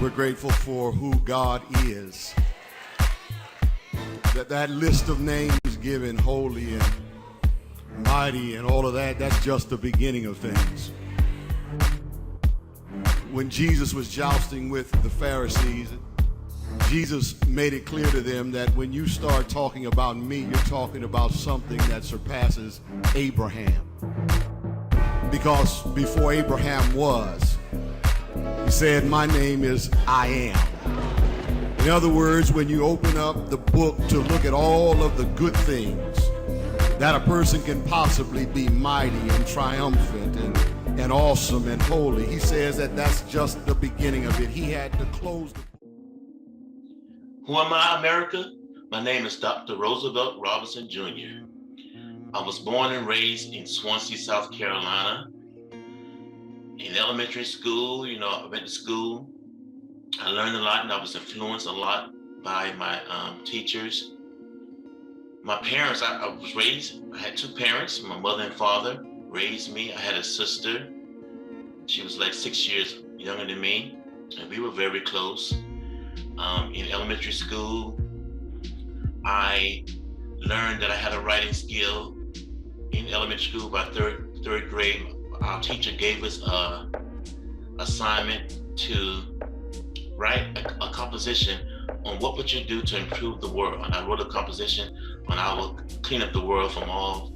We're grateful for who God is. That list of names given, holy and mighty and all of that, that's just the beginning of things. When Jesus was jousting with the Pharisees, Jesus made it clear to them that when you start talking about me, you're talking about something that surpasses Abraham. Because before Abraham was, he said, my name is I am. In other words, when you open up the book to look at all of the good things that a person can possibly be, mighty and triumphant and awesome and holy, he says that that's just the beginning of it. He had to close the book. Who am I, America? My name is Dr. Roosevelt Robinson Jr. I was born and raised in Swansea, South Carolina. In elementary school, I went to school. I learned a lot and I was influenced a lot by my teachers. My parents, I was raised, I had two parents, my mother and father raised me. I had a sister. She was like 6 years younger than me, and we were very close. In elementary school, I learned that I had a writing skill. In elementary school, by third grade, our teacher gave us an assignment to write a composition on what would you do to improve the world. And I wrote a composition on how I would clean up the world from all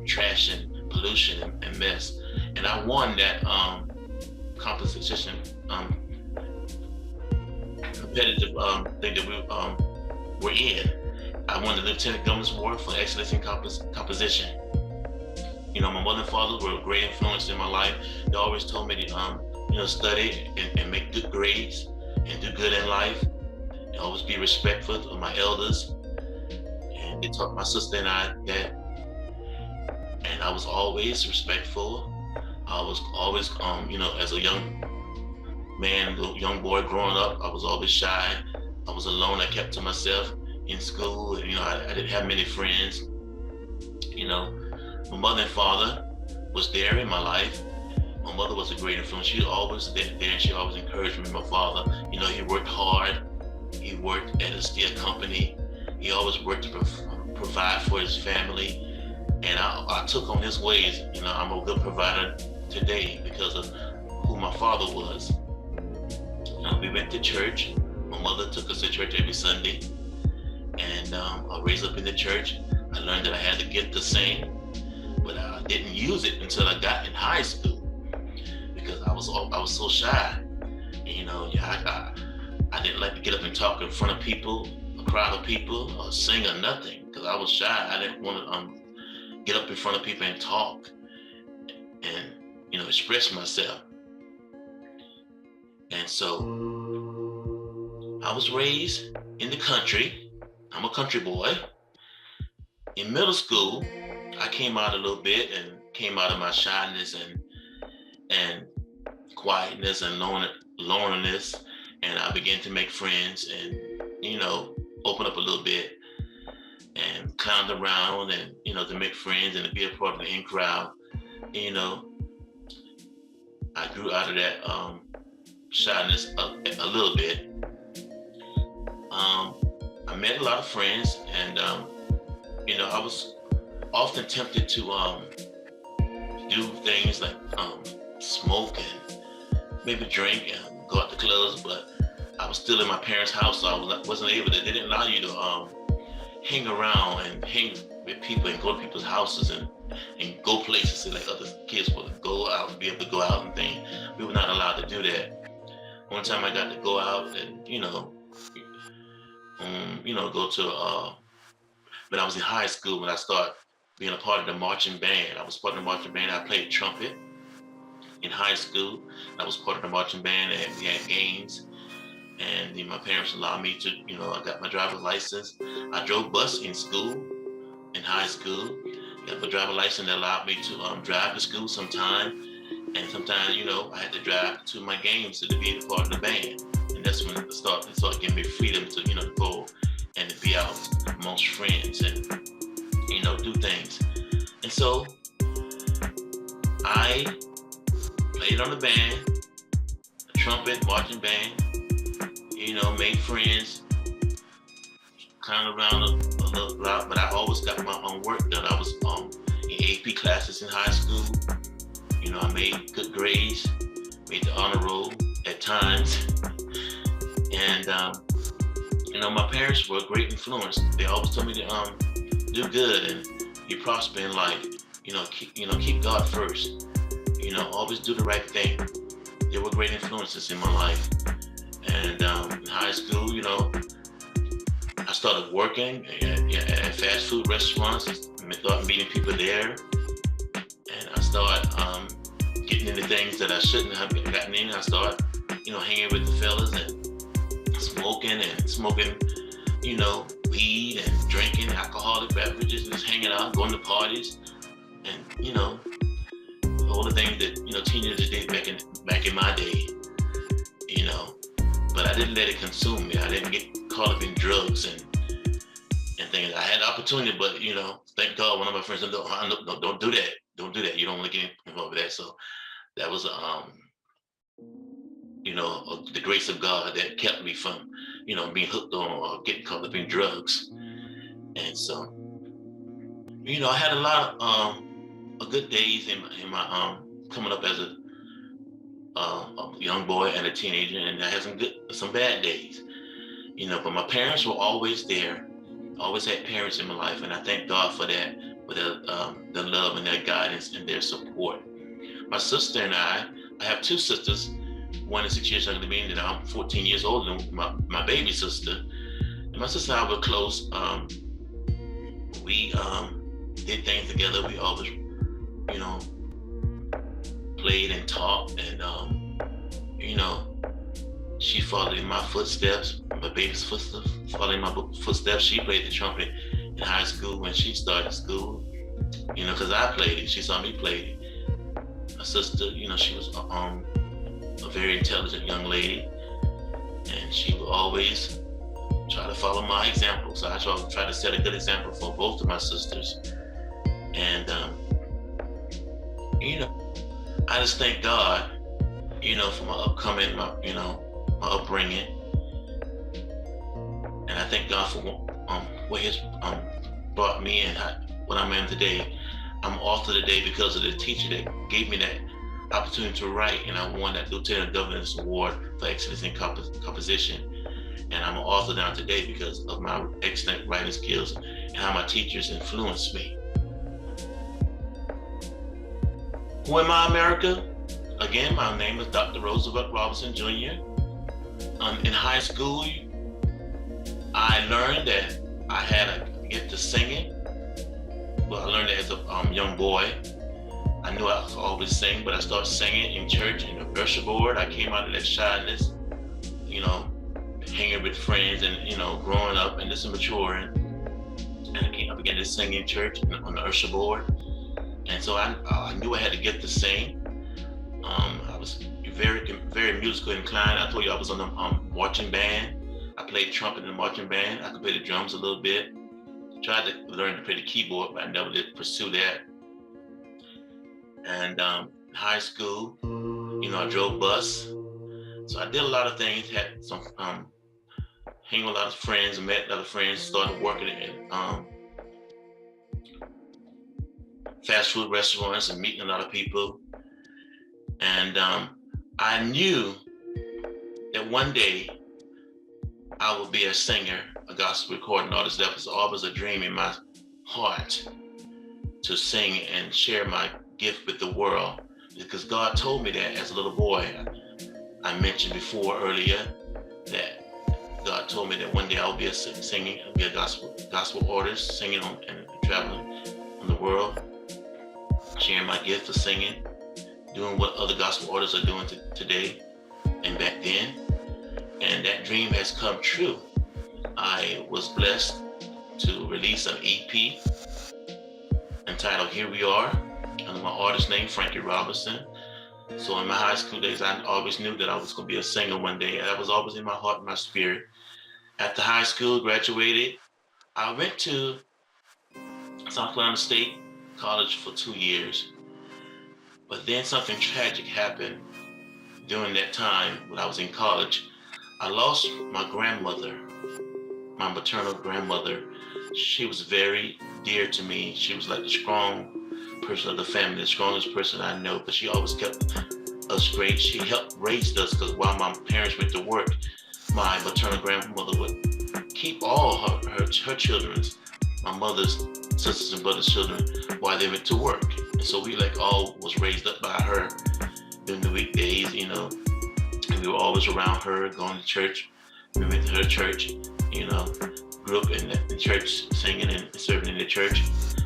trash and pollution and mess. And I won that composition competitive thing that we were in. I won the Lieutenant Governor's Award for excellence in composition. My mother and father were a great influence in my life. They always told me to, study and make good grades and do good in life. And always be respectful of my elders. And they taught my sister and I that. And I was always respectful. I was always, as a young man, young boy growing up, I was always shy. I was alone. I kept to myself in school. I didn't have many friends. My mother and father was there in my life. My mother was a great influence. She always there and she always encouraged me. My father, he worked hard. He worked at a steel company. He always worked to provide for his family. And I took on his ways. I'm a good provider today because of who my father was. We went to church. My mother took us to church every Sunday. And I was raised up in the church. I learned that I had the gift to sing, but I didn't use it until I got in high school because I was so shy. I didn't like to get up and talk in front of people, a crowd of people, or sing or nothing because I was shy. I didn't want to get up in front of people and talk and express myself. And so I was raised in the country. I'm a country boy. In middle school, I came out a little bit and came out of my shyness and quietness and loneliness, and I began to make friends and open up a little bit and clown around and to make friends and to be a part of the in crowd. I grew out of that shyness a little bit. I met a lot of friends, and I was often tempted to do things like smoke and maybe drink and go out to clubs, but I was still in my parents' house, so I wasn't able to. They didn't allow you to hang around and hang with people and go to people's houses and go places like other kids would go out and be able to go out and things. We were not allowed to do that. One time I got to go out and go to when I was in high school, when I started being a part of the marching band. I was part of the marching band. I played trumpet in high school. I was part of the marching band, and we had games. And my parents allowed me to, I got my driver's license. I drove bus in school, in high school. Got my driver's license that allowed me to drive to school sometime. And sometimes, I had to drive to my games to be a part of the band. And that's when it started giving me freedom to, go and to be out amongst friends and, do things. And so I played on the band, the trumpet, marching band, made friends, kind of around a little lot, but I always got my own work done. I was in AP classes in high school. I made good grades, made the honor roll at times. And, my parents were a great influence. They always told me to do good and you prosper in life. Keep God first. Always do the right thing. They were great influences in my life. And in high school, I started working at fast food restaurants. I started meeting people there. And I started getting into things that I shouldn't have gotten in. I started, hanging with the fellas and smoking, weed and drinking alcoholic beverages and just hanging out, going to parties, and all the things that teenagers did back in my day. But I didn't let it consume me. I didn't get caught up in drugs and things. I had the opportunity, but thank God, one of my friends said, no, don't do that. Don't do that. You don't want to get involved with that. So that was the grace of God that kept me from being hooked on or getting caught up in drugs. And so I had a lot of good days in my coming up as a young boy and a teenager, and I had some bad days, but my parents were always there. Always had parents in my life, and I thank God for that, for their love and their guidance and their support. My sister and I have two sisters. One is 6 years younger than me, and I'm 14 years older than my baby sister. And my sister and I were close. We did things together. We always, played and talked, and she followed in my footsteps. My baby's footsteps, following my footsteps. She played the trumpet in high school when she started school. Because I played it. She saw me play it. My sister, she was a very intelligent young lady, and she would always try to follow my example. So I try to set a good example for both of my sisters. And I just thank God, for my upbringing, and I thank God for where He's brought me and what I'm in today. I'm author today because of the teacher that gave me that opportunity to write, and I won that Lieutenant Governor's Award for Excellence in Composition. And I'm an author now today because of my excellent writing skills and how my teachers influenced me. Who am I, America? Again, my name is Dr. Roosevelt Robinson Jr. In high school, I learned that I had a gift to singing. Well, I learned that as a young boy. I knew I could always sing, but I started singing in church in the usher board. I came out of that shyness, hanging with friends and, growing up and just maturing. And I began to sing in church on the usher board. And so I knew I had to get to sing. I was very, very musical inclined. I told you I was on the marching band. I played trumpet in the marching band. I could play the drums a little bit. Tried to learn to play the keyboard, but I never did pursue that. And in high school, I drove bus. So I did a lot of things, had some, hanging with a lot of friends, met a lot of friends, started working in fast food restaurants and meeting a lot of people. And I knew that one day I would be a singer, a gospel recording artist. That was always a dream in my heart, to sing and share my gift with the world, because God told me that as a little boy. I mentioned before earlier that God told me that one day I'll be singing, I'll be a gospel artist, singing and traveling on the world, sharing my gift of singing, doing what other gospel artists are doing today and back then. And that dream has come true. I was blessed to release an EP entitled Here We Are, under my artist name, Frankie Robinson. So in my high school days, I always knew that I was going to be a singer one day. That was always in my heart and my spirit. After high school, graduated, I went to South Carolina State College for 2 years. But then something tragic happened during that time when I was in college. I lost my grandmother, my maternal grandmother. She was very dear to me. She was like the strong person of the family, the strongest person I know, but she always kept us great. She helped raise us because while my parents went to work, my maternal grandmother would keep all her children's, my mother's sisters and brothers' children while they went to work. And so we like all was raised up by her during the weekdays, and we were always around her, going to church. We went to her church, grew up in the church, singing and serving in the church.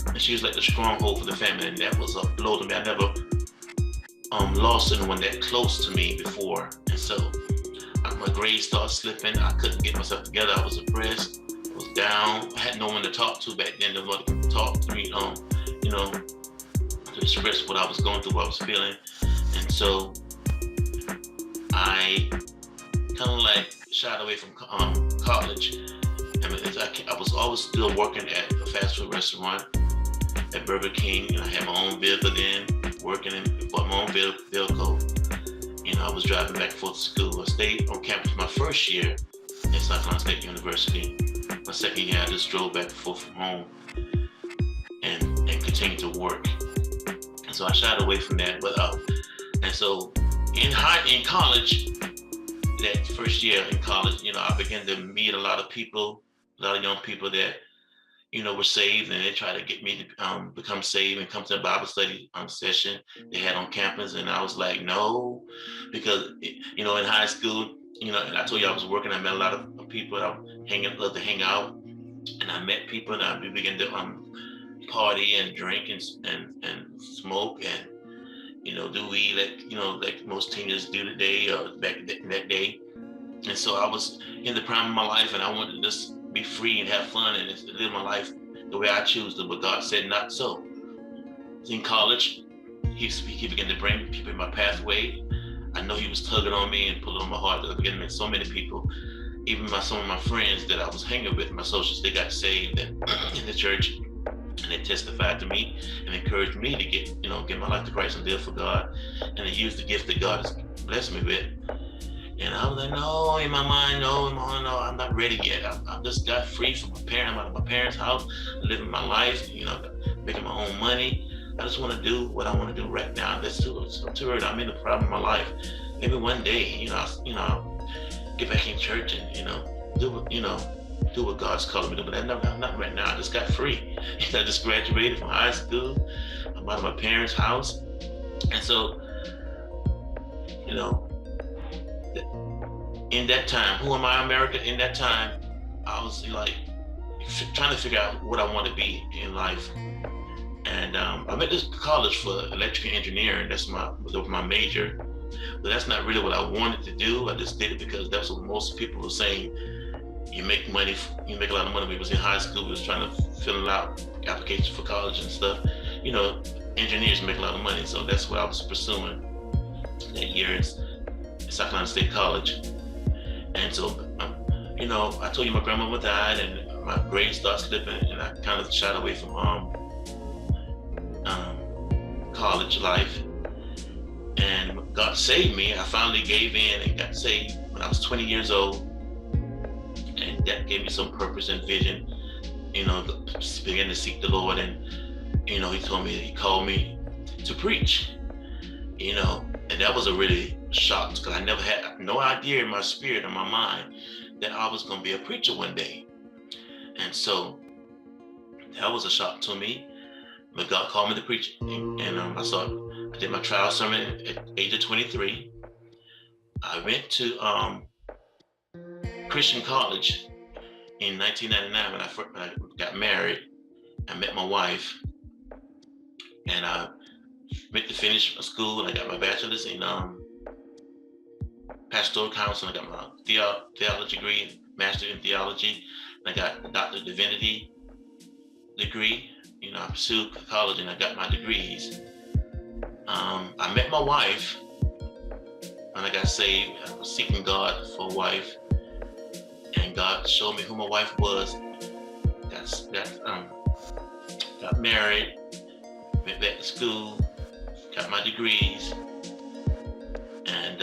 And she was like the stronghold for the family, and that was a blow to me. I never lost anyone that close to me before. And so my grades started slipping. I couldn't get myself together. I was depressed. I was down. I had no one to talk to back then. No one to talk to me, to express what I was going through, what I was feeling. And so I kind of like shied away from college. I was always still working at a fast food restaurant at Burger King, and I had my own vehicle then, working and bought my own vehicle. I was driving back and forth to school. I stayed on campus my first year at South Carolina State University. My second year, I just drove back and forth from home and continued to work. And so I shied away from that. And so in college, that first year in college, I began to meet a lot of people, a lot of young people that, were saved, and they tried to get me to become saved and come to a Bible study session they had on campus. And I was like, no, because, in high school, and I told you I was working, I met a lot of people that I loved to hang out, and I met people, and we began to party and drink and smoke and, do weed like most teenagers do today or back in that day. And so I was in the prime of my life, and I wanted to just be free and have fun and just live my life the way I choose to, but God said not so. In college, he began to bring people in my pathway. I know he was tugging on me and pulling on my heart. I began to meet so many people, even some of my friends that I was hanging with, my associates, they got saved in the church, and they testified to me and encouraged me to get my life to Christ and live for God, and they used the gift that God has blessed me with. And I was like, no, in my mind, no, I'm not ready yet. I just got free from my parents. I'm out of my parents' house, living my life, making my own money. I just want to do what I want to do right now. That's too early. I'm in the prime of my life. Maybe one day, I'll get back in church and, do what God's calling me to do. But not right now. I just got free. I just graduated from high school. I'm out of my parents' house. And so, in that time, who am I, America? In that time, I was like trying to figure out what I want to be in life. And I went to college for electrical engineering. That was my major. But that's not really what I wanted to do. I just did it because that's what most people were saying. You make money, you make a lot of money. We was in high school, we was trying to fill out applications for college and stuff. Engineers make a lot of money. So that's what I was pursuing that year at South Carolina State College. And so, I told you my grandmama died, and my grades started slipping, and I kind of shied away from college life. And God saved me. I finally gave in and got saved when I was 20 years old, and that gave me some purpose and vision. Began to seek the Lord, and He called me to preach. And that was a really shock, because I never had no idea in my spirit or my mind that I was going to be a preacher one day. And so that was a shock to me. But God called me to preach, and I did my trial sermon at the age of 23. I went to Christian college in 1999 when I got married. I met my wife, and I went to finish school, and I got my bachelor's in pastoral counseling. I got my theology degree, master in theology, and I got a doctor of divinity degree. I pursued college, and I got my degrees. I met my wife when I got saved. I was seeking God for a wife, and God showed me who my wife was. Got married, went back to school, got my degrees, and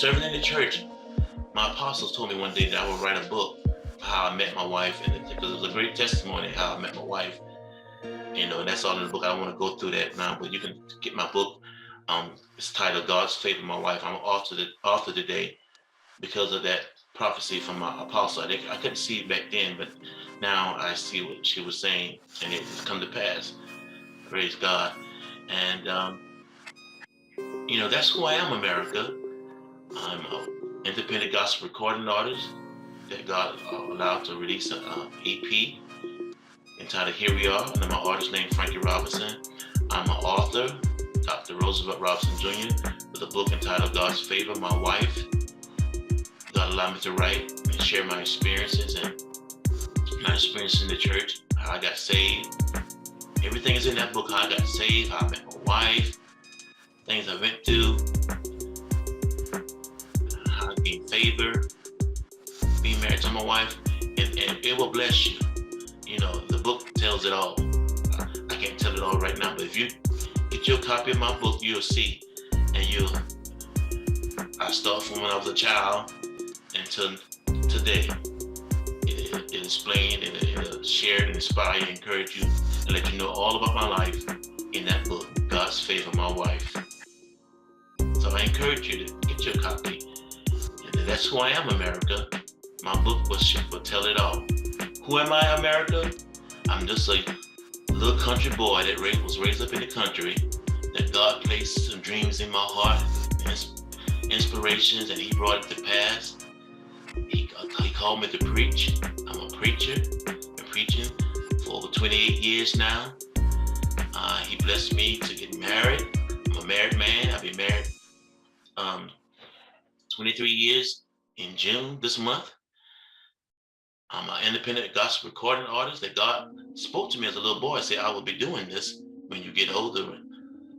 serving in the church, my apostles told me one day that I would write a book how I met my wife, and because it was a great testimony how I met my wife. You know, and that's all in the book. I don't want to go through that now, but you can get my book. It's titled God's Favor My Wife. I'm an author today because of that prophecy from my apostle. I couldn't see it back then, but now I see what she was saying, and it has come to pass. Praise God. And, you know, that's who I am, America. I'm an independent gospel recording artist that God allowed to release an EP entitled Here We Are, and I'm an artist named Frankie Robinson. I'm an author, Dr. Roosevelt Robinson Jr., with a book entitled God's Favor My Wife. God allowed me to write and share my experiences and my experiences in the church, how I got saved. Everything is in that book, how I got saved, how I met my wife, things I went through, how I gained favor, being married to my wife, and it will bless you. You know, the book tells it all. I can't tell it all right now, but if you get your copy of my book, you'll see. And I start from when I was a child until today. It explained and it'll share and inspire and encourage you and let you know all about my life in that book, God's Favor My Wife. So I encourage you to get your copy. And that's who I am, America. My book will tell it all. Who am I, America? I'm just a little country boy that was raised up in the country, that God placed some dreams in my heart, inspirations, and He brought it to pass. He called me to preach. I'm a preacher. Been preaching for over 28 years now. He blessed me to get married. I'm a married man. I've been married 23 years in June this month. I'm an independent gospel recording artist that God spoke to me as a little boy. Said, I will be doing this when you get older.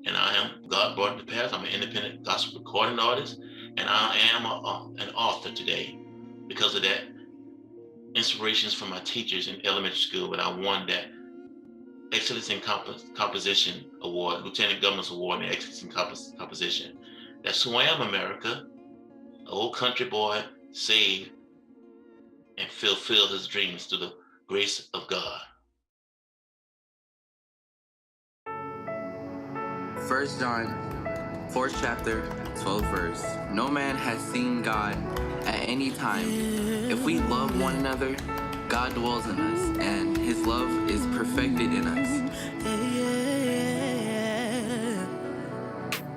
And I am. God brought it to pass. I'm an independent gospel recording artist. And I am an author today. Because of that, inspirations from my teachers in elementary school, but I won that Excellence in Composition Award, Lieutenant Governor's Award in Excellence in Composition. That's who I am, America. An old country boy, saved, and fulfill his dreams through the grace of God. 1 John, 4th chapter, 12th verse. No man has seen God at any time. If we love one another, God dwells in us, and His love is perfected in us.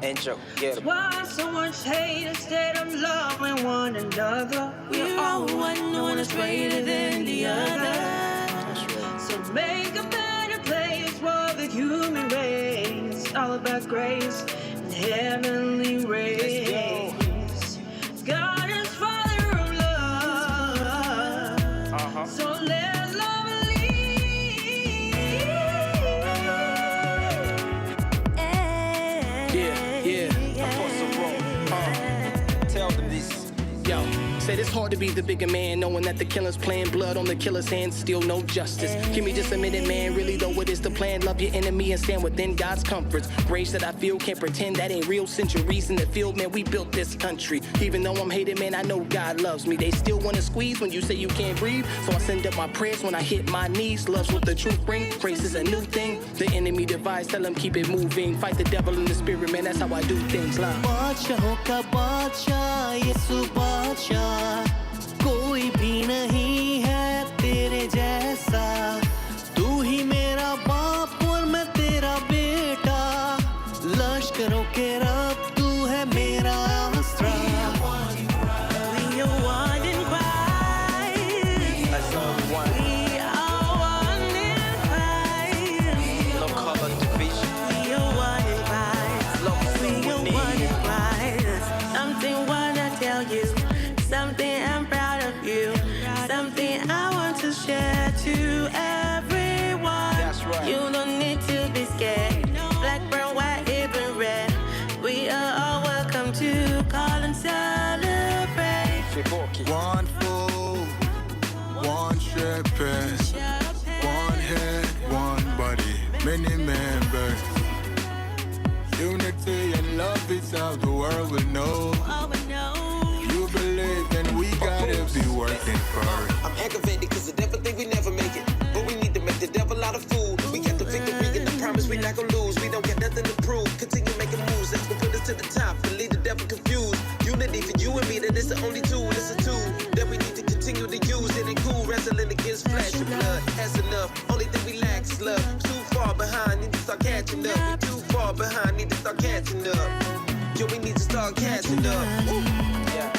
Intro, get it. Why so much hate instead of loving one another? We're all one, no one is greater than the other. So make a better place for the human race. All about grace and heavenly rays. God is Father of love. So let love lead. Yeah, I'm for some wrong. Tell them this. Yo, said it's hard to be the bigger man, knowing that the killer's playing blood on the killer's hands, still no justice. Give me just a minute, man, really though what is the plan? Love your enemy and stand within God's comforts. Grace that I feel, can't pretend that ain't real. Centuries in the field, man, we built this country. Even though I'm hated, man, I know God loves me. They still wanna squeeze when you say you can't breathe, so I send up my prayers when I hit my knees. Love's what the truth brings, grace is a new thing. The enemy divides, tell them keep it moving. Fight the devil in the spirit, man, that's how I do things. Love. कोई भी नहीं है तेरे जैसा तू ही मेरा बाप और मैं तेरा बेटा लश्करों के रब तू है मेरा आसरा We are one in Christ. That's all we want. We are one in Christ. No color division. We are one in Christ. Love We we are need. one in Christ. Something wanna tell you. Something I'm proud of you. Something I want to share to everyone. That's right. You don't need to be scared. Black, brown, white, even red. We are all welcome to call and celebrate. One food, one shepherd, one head, one body, many members. Unity and love is how the world will know. Oh, no. working for it. I'm aggravated cause the devil think we never make it. But we need to make the devil out of fool. We got the victory and the promise we not gonna lose. We don't got nothing to prove. Continue making moves, that's gonna put us to the top and leave the devil confused. Unity for you and me, that is the only tool. It's a tool that we need to continue to use. It ain't cool wrestling against flesh and blood. That's enough. Only thing we lack is love. Too far behind, need to start catching up. We too far behind, need to start catching up. Yo, we need to start catching up. Woo. Yeah.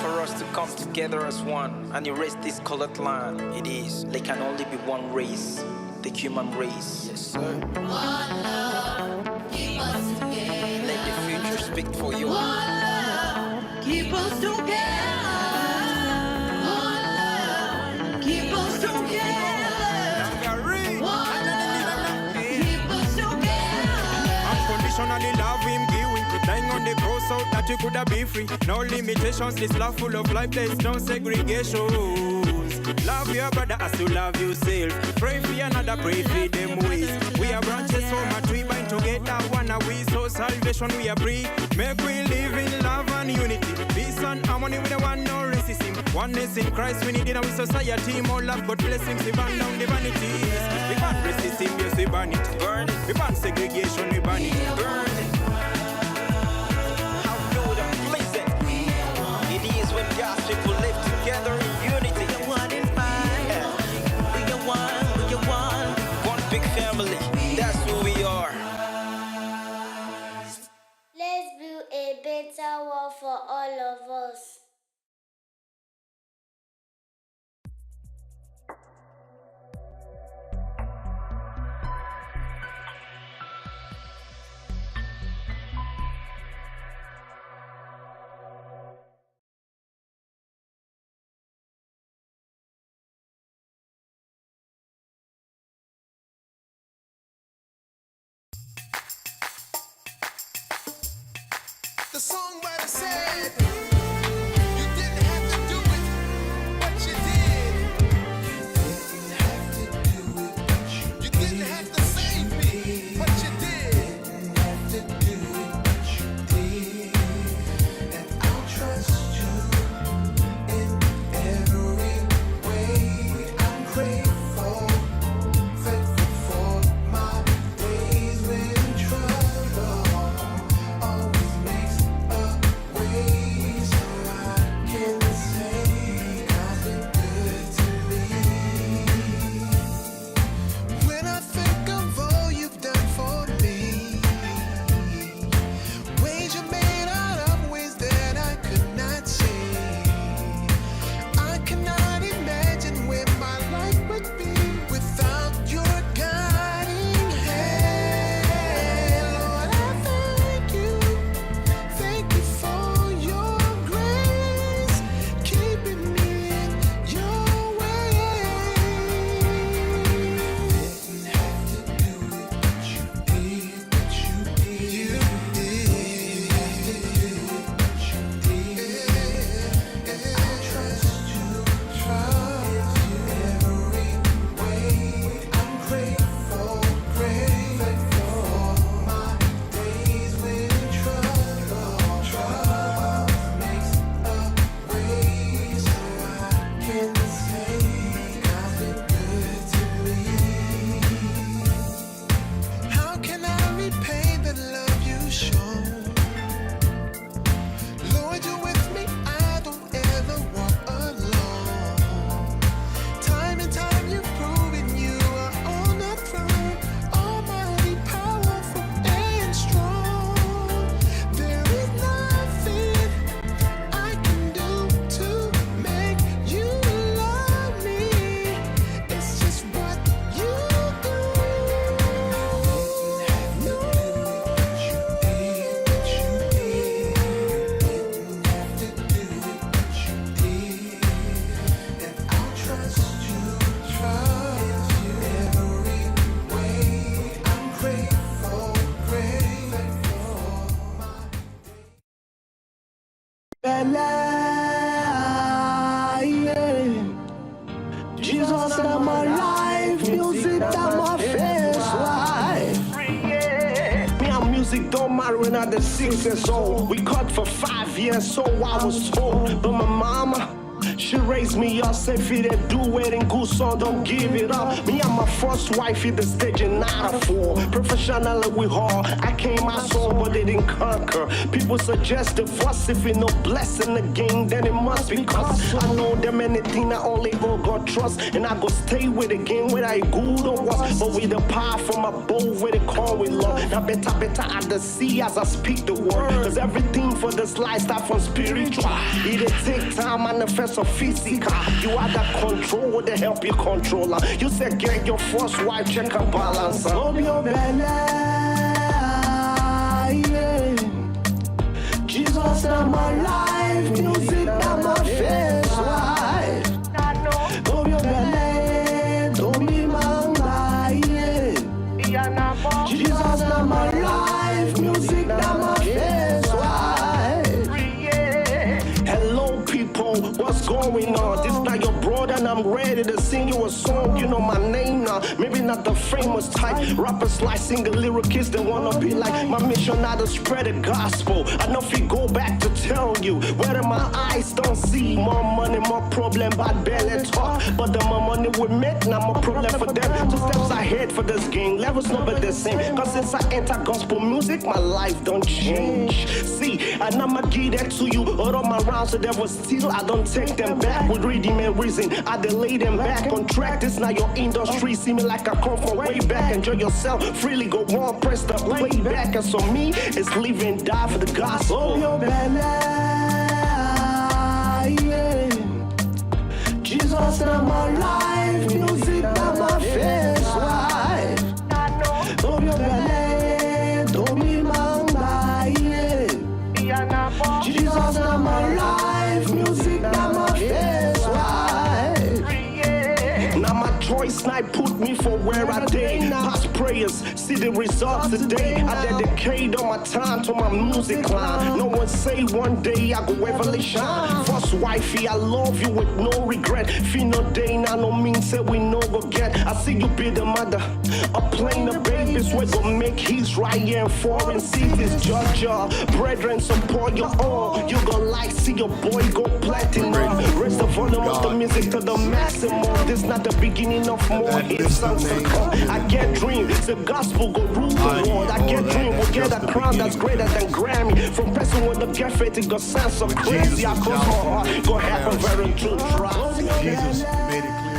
For us to come together as one and erase this colored line. It is, there can only be one race, the human race. Yes, sir. One love, keep us together. Let the future speak for you. One love, keep us together. One love, keep us together. One love, keep us together. Unconditionally love him, give him. Dying on the cross so that you could have been free. No limitations, this love full of life, there is no segregations. Love your brother as you love yourself. Pray for another, pray for them ways. We are branches so much, we bind together, one are we, so salvation we are free. Make we live in love and unity. Peace and harmony, we don't want no racism. Oneness in Christ, we need in our society. More love, God blessings, we burn down the vanities. We ban racism, yes, we ban it. Burn it. We ban segregation, we ban it. Burn it. When God's people live together in unity. We are one in five. We are one, we are one. One big family, that's who we are. Let's build a better world for all of us. The songwriter said, you didn't have to do it, but you did. You didn't have to save me, but you did. And I'll trust you in every way. I'm grateful, thankful for my days when trouble always makes a way. Jesus in my life, music that my face life. Me and music don't matter when I'm 6 years old. We cut for 5 years, so I was told. But my mama, she raised me up, said if you didn't do it in good song, don't give it up. Me and my first wife hit the stage in 94. Professionally we hard, I came my soul, but they didn't conquer. People suggest divorce if you no blessing the game, then it must be cause I know them anything I only God trust, and I go stay with the game whether I good or was. But with the power from above, where they call with love. Now better I the see as I speak the word, cause everything for this life start from spiritual. It'll take time, manifest or physical. You are the control to help you controller. You said get your first wife, check her balance. Love your belly, yeah. Jesus in my life, music in my face life. Love your belly, don't be manga, yeah. Jesus in my life, music in my face life. Hello people, what's going on? This not your brother and I'm ready to sing you a song. You know my name now, maybe not the famous type. Rappers like single lyricists, they wanna be like. My mission now to spread the gospel. I know if you go back to tell you, whether my eyes don't see. More money, more problem, bad belly talk. But the more money we make, now more problem for them. 2 steps ahead for this game, levels not but the same. Cause since I enter gospel music, my life don't change. See, and I'ma give that to you. All of my rounds, so there was still, I don't take them back. With rhythm and reason, I delay them back on track. This not your industry, see me like I come from way back. Enjoy yourself, freely go on, press the playback. And so me, it's live and die for the gospel. Oh, your belly, yeah. Jesus in my life, music in my face life. Oh, your belly, don't be manga, yeah. Jesus in my life, music in my face life. Now my choice night put me for where I did. Past prayers, see the results today. I dedicate all my time to my music line. No one say one day I go ever shine. First wifey, I love you with no regret. Feel no day now, no means say we no go get. I see you be the mother, a plane of babies. We gon' make his right here in foreign cities. Georgia, brethren, support your own. You gon' like see your boy go platinum. Raise the volume of the music to the maximum. This not the beginning of more hits songs to come. I get dreams, the gospel go rule the world. I get dream, we'll get a crown that's greater than Grammy. From person with the get faith, it go sound so crazy. I cross my heart, go happen very true. Jesus made it clear.